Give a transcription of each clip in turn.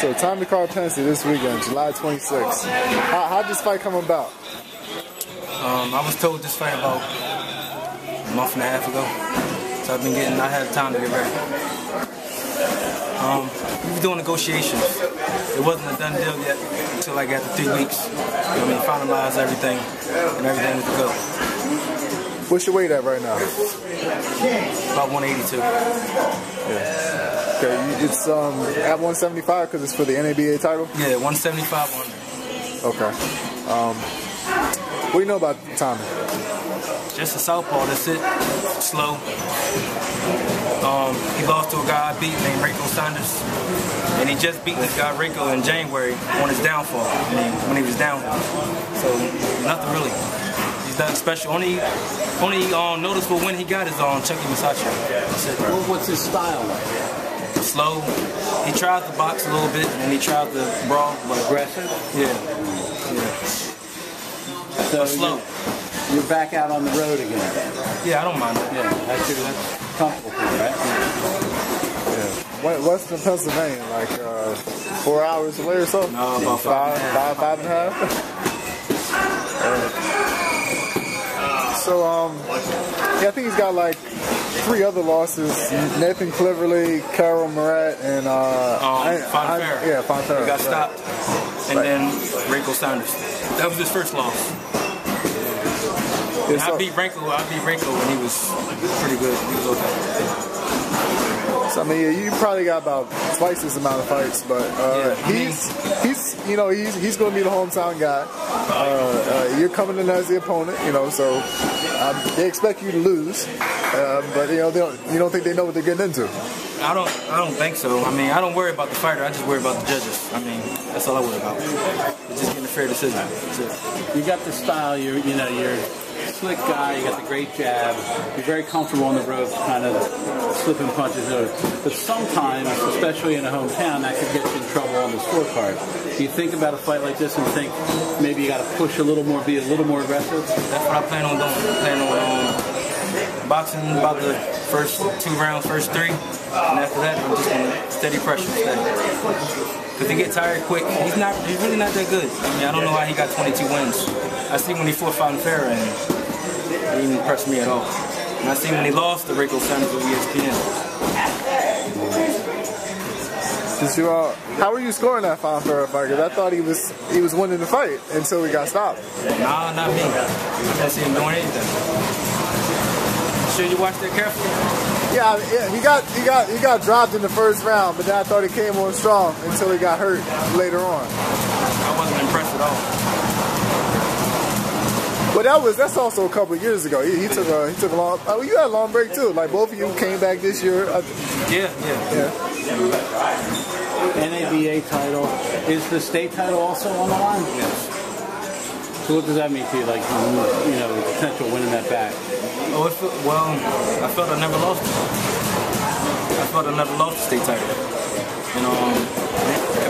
So Tommy Carpenter this weekend, July 26th. How'd this fight come about? I was told this fight about a month and a half ago, so I had time to get ready. We were doing negotiations. It wasn't a done deal yet until like after 3 weeks. Finalized everything, and everything was to go. What's your weight at right now? About 182. Yeah. Okay, it's at 175 because it's for the NABA title? Yeah, 175 on. Okay. What do you know about Tommy? Just a southpaw, that's it. Slow. He lost to a guy I beat named Rico Saunders. And he just beat this guy Rico in January on his downfall, when he was down. So, nothing really. He's nothing special. Only noticeable win he got is on Chucky Masachi. That's it. Well, what's his style like? Slow. He tried to box a little bit, and he tried to brawl, but aggressive. Yeah. So slow. You're back out on the road again. Yeah, I don't mind that. Yeah, that's comfortable for you, right? Yeah. Western Pennsylvania, like 4 hours away or so? No, about five and a half. So, yeah, I think he's got like 3 other losses: Nathan Cleverly, Carol Murat, and Fonterra. Yeah, Fonterra. He got stopped, and then Rico Saunders. That was his first loss. I beat Renko when he was pretty good. He was okay. So I mean, you probably got about twice this amount of fights, but he's going to be the hometown guy. You're coming in as the opponent, so they expect you to lose, but you don't think they know what they're getting into. I don't think so. I mean, I don't worry about the fighter. I just worry about the judges. I mean, that's all I worry about. It's just getting a fair decision. That's it. You got the style. You're a slick guy. You got the great jab. You're very comfortable on the ropes, kind of slipping punches. But sometimes, especially in a hometown, that could get you in trouble on the scorecard. Do you think about a fight like this and think maybe you got to push a little more, be a little more aggressive? That's what I plan on doing. I plan on boxing about the first 2 rounds, first 3, and after that, I'm just going to steady pressure, because he get tired quick. He's really not that good. I mean, I don't know how he got 22 wins. I see when he fought Fonterra, and he didn't impress me at all. And I see when he lost to Rico Saunders with ESPN. How were you scoring that Fonterra fight? Because I thought he was winning the fight until he got stopped. Nah, not me. I didn't see him doing anything. Sure you watched that carefully? Yeah, he got dropped in the first round, but then I thought he came on strong until he got hurt later on. I wasn't impressed at all. But that's also a couple of years ago. He took a long. You had a long break too. Like both of you came back this year. Yeah. NABA title. Is the state title also on the line? Yes. So what does that mean to you? Like the potential winning that back. Oh, I felt I never lost it. I felt I never lost the state title.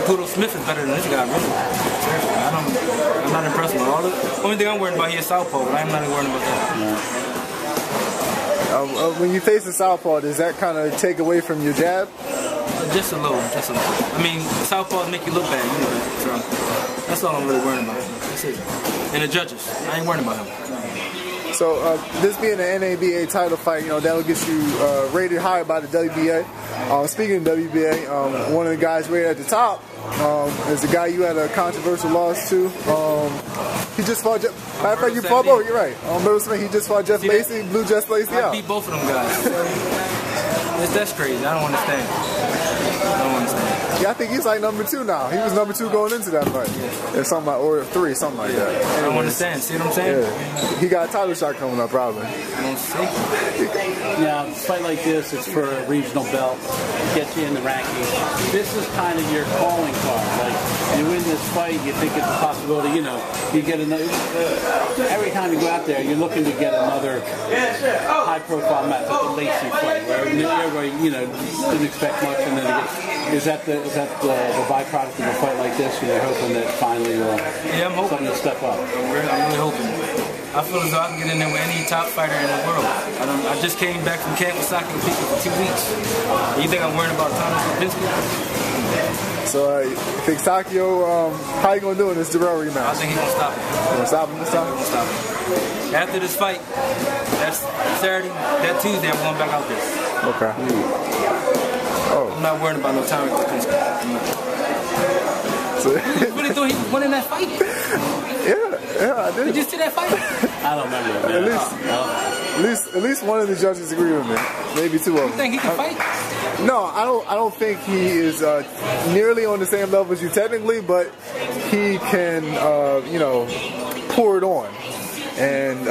Caputo Smith is better than this guy, really. Seriously, I'm not impressed with all of it. The only thing I'm worried about here is southpaw, but I'm not even worried about that. When you face the southpaw, does that kind of take away from your jab? Just a little. I mean, southpaws make you look bad, so that's all I'm really worried about. That's it. And the judges, I ain't worried about him. So this being an NABA title fight, that'll get you rated higher by the WBA. Speaking of WBA, one of the guys rated at the top is the guy you had a controversial loss to. He just fought. Matter of fact, you fought both. You're right. He just fought Jeff Lacey, blew Jeff Lacey out. I beat both of them guys. That's crazy. I don't understand. Yeah, I think he's like number 2 now. He was number 2 going into that fight. Yeah, something like, or 3, something like that. Anyways, I don't understand. See what I'm saying? Yeah. He got a title shot coming up, probably. I don't see. Yeah, a fight like this, it's for a regional belt. Gets you in the rankings. This is kind of your calling card. Like, you win this fight, you think it's a possibility, you get another. Every time you go out there, you're looking to get another high-profile match, like the Lacey fight, where everybody, didn't expect much, and then is that the byproduct of a fight like this? You're hoping that finally I'm hoping something to step up. I'm really hoping. I feel as though I can get in there with any top fighter in the world. I just came back from camp with Saki and Pika for 2 weeks. You think I'm worried about Thomas Lipinski? So you think Sakio, how you gonna do in this Darrell rematch? I think he's gonna stop him. You gonna stop him this time? He's gonna stop him. After this fight, that's Saturday, that Tuesday, I'm going back out there. Okay. Oh. I'm not worried about no Thomas Lipinski. So, You really thought he was winning that fight? Yeah, I did. Did you see that fight? I don't remember it, man. At least one of the judges agree with me. Maybe two of them. You think he can fight? No, I don't think he is nearly on the same level as you technically, but he can, pour it on. And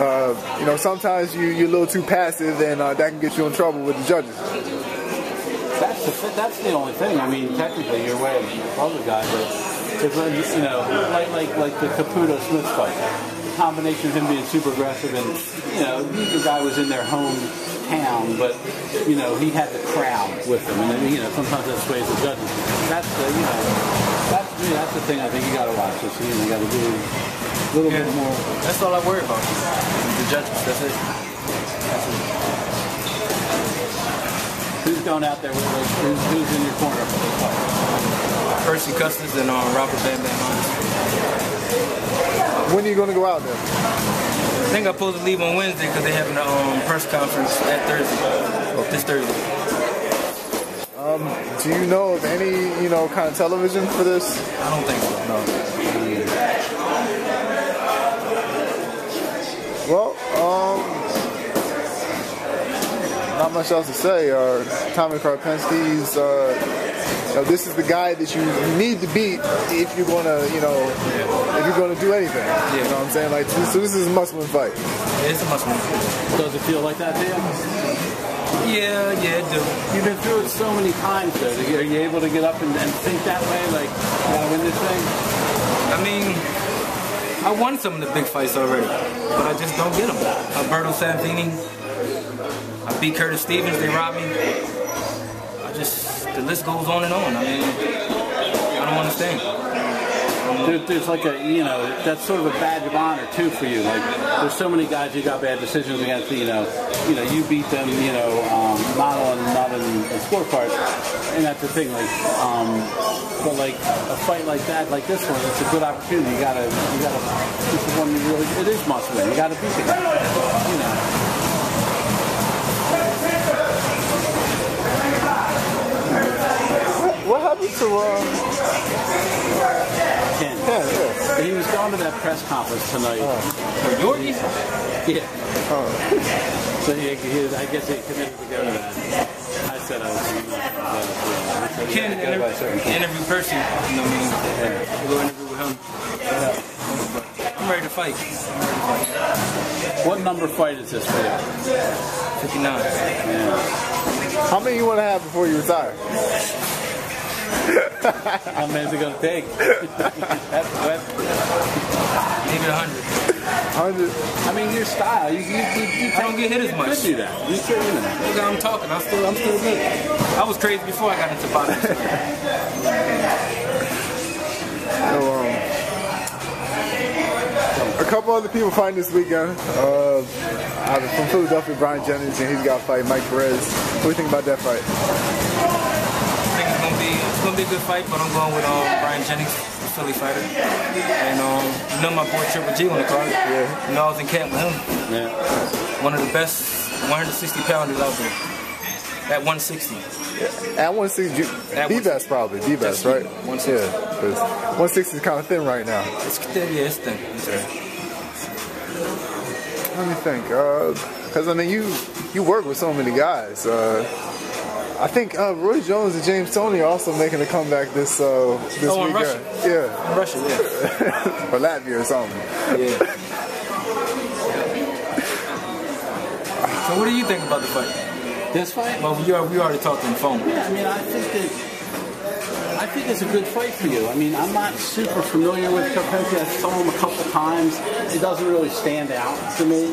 sometimes you're a little too passive, and that can get you in trouble with the judges. That's the only thing. I mean, technically, you're way above the guy, but it's like the Caputo Smith fight. The combination of him being super aggressive and neither guy was in their hometown, but he had the crowd with him, and sometimes that sways the judges. That's the thing. I think you got to watch this. You got to do a little bit more. That's all I worry about. The judges. That's it. Who's going out there with who's in your corner for this fight? Percy Custis and Robert Bam Bam Hines. When are you going to go out there? I think I'm supposed to leave on Wednesday because they're having a press conference that Thursday. This Thursday. Do you know of any, kind of television for this? I don't think so. No. Well, not much else to say. Tommy Karpinski's, this is the guy that you need to beat if you're gonna, if you're gonna do anything. Yeah. You know what I'm saying? Like, so this is a must-win fight. Yeah, it's a must-win. Does it feel like that to you? Yeah, it do. You've been through it so many times, though. Are you able to get up and think that way, like, you gotta win this thing? I mean, I won some of the big fights already, but I just don't get them. Alberto Santini, I beat Curtis Stevens, they robbed me. The list goes on and on. I mean, I don't understand. There's like a, that's sort of a badge of honor too for you. Like, there's so many guys you got bad decisions against. You beat them. Not in scorecards, and that's the thing. Like, but like a fight like that, like this one, it's a good opportunity. You gotta. This is one you really. It is must win. You gotta beat the guy. What happened to Ken? Yeah. He was going to that press conference tonight. Yorkie? Yeah. So I guess he committed to go to that. I said I was. Ken interview Percy. Go interview with him. I'm ready to fight. What number fight is this for you? 59. Yeah. How many you want to have before you retire? How many is it going to take? Maybe 100. 100? I mean, your style. I don't get hit as much. You could do that. You could, Look how I'm talking. I'm still good. I was crazy before I got into boxing. A couple other people fighting this weekend. From Philadelphia, Brian Jennings, and he's got to fight Mike Perez. What do you think about that fight? I think it's gonna be a good fight, but I'm going with Brian Jennings, the Philly fighter. And my boy Triple G on the card. Yeah. I was in camp with him. Yeah. One of the best 160 pounders out there. At 160. Yeah. At 160, the best probably. The best, right? 160. Yeah. 160 is kind of thin right now. It's thin. Yeah, it's thin. It's thin. Let me think. Because I mean, you work with so many guys. I think Roy Jones and James Toney are also making a comeback this weekend. In Russia? Yeah. In Russia, yeah. Or Latvia or something. Yeah. So what do you think about the fight? This fight? Well, we already talked on the phone. Yeah, I mean, I think it's a good fight for you. I mean, I'm not super familiar with Karpinski. I saw him a couple times. It doesn't really stand out to me,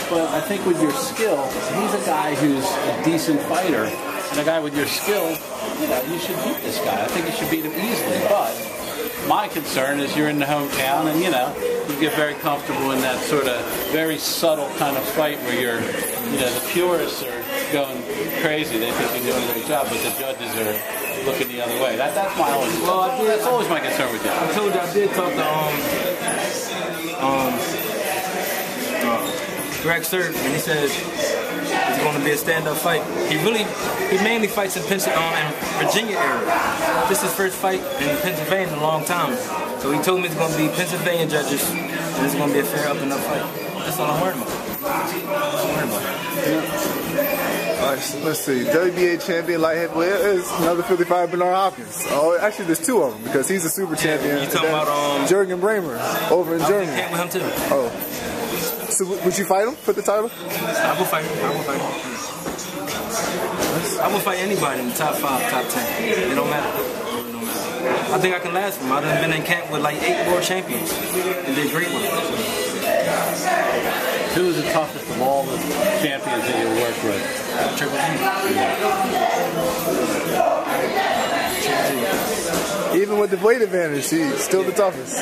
But I think with your skill, he's a guy who's a decent fighter. And a guy with your skill, you should beat this guy. I think you should beat him easily. But my concern is you're in the hometown, and you get very comfortable in that sort of very subtle kind of fight where you're, the purists are going crazy. They think you're doing a great job, but the judges are looking the other way. That's my always. Well, that's always my concern with you. I told you I did talk to Greg Sir, and he said it's going to be a stand-up fight. He mainly fights in Virginia area. This is his first fight in Pennsylvania in a long time. So he told me it's going to be Pennsylvania judges, and it's going to be a fair up-and-up fight. That's all I'm worried about. All right, let's see. WBA champion light heavyweight is another 55, Bernard Hopkins. Oh, actually, there's two of them because he's a super champion. You talking about Jürgen Bremer over in Germany? I with him too. Oh, so would you fight him for the title? I will fight him. I will fight anybody in the top 5, top 10. It don't matter. I think I can last him. I've been in camp with like 8 world champions and did great with them. Who is the toughest of all the champions that you worked with? Triple G. Even with the weight advantage, he's still the toughest.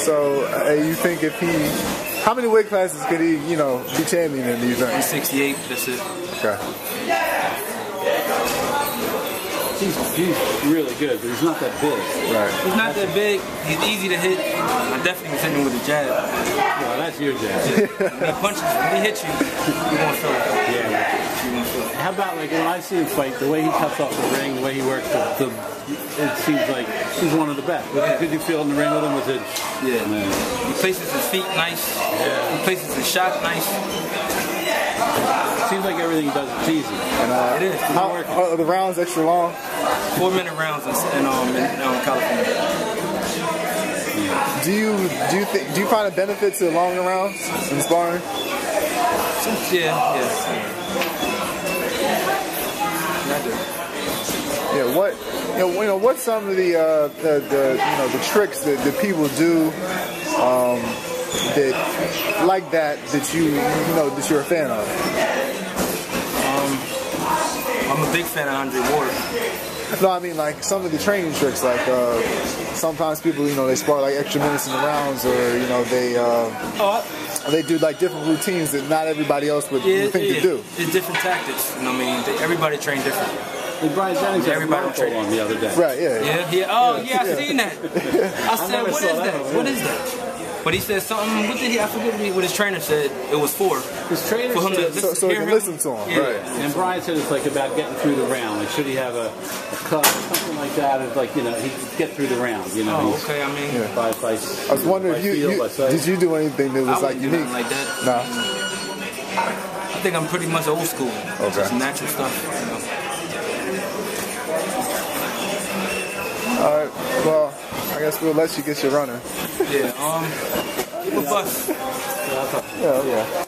So, you think if he, how many weight classes could he, be champion in these things? He's 68, that's it. Okay. He's really good, but he's not that big. Right. He's not that big. He's easy to hit. I definitely was hitting him with a jab. Well, that's your jab. When he punches, when he hits you, you're going to feel it. Yeah. You're going to feel it. How about, like, when I see him fight, the way he cuts off the ring, the way he works, it seems like he's one of the best. Could you feel in the ring with him? Was it? Yeah. Man. He places his feet nice. Yeah. He places his shot nice. Seems like everything he does is easy. And, it is. How are the rounds extra long? 4-minute rounds in California. Do you find a benefit to longer rounds in sparring? Yeah. Yeah. What's some of the tricks that people do that you're a fan of? I'm a big fan of Andre Ward. No, I mean like some of the training tricks, like sometimes people, they spar like extra minutes in the rounds, or they do like different routines that not everybody else would think to do. It's different tactics. Everybody train different. And Brian Jennings had everybody trained on the other day. Right? Yeah. Oh yeah, I seen that. I said, what is that? What is that? But he said something. What did he? I forget what his trainer said. It was for his trainer for him said, so he can listen to him. Yeah. Right. And Brian said it's like about getting through the round. Like should he have a cut or something like that? It's like he could get through the round. Oh, okay. I mean, I was wondering if did you do anything that was like unique? Like that. No. I think I'm pretty much old school. Okay. Just natural stuff. All right. Well, I guess we'll let you get your running. Yeah. Keep a bus. Yeah.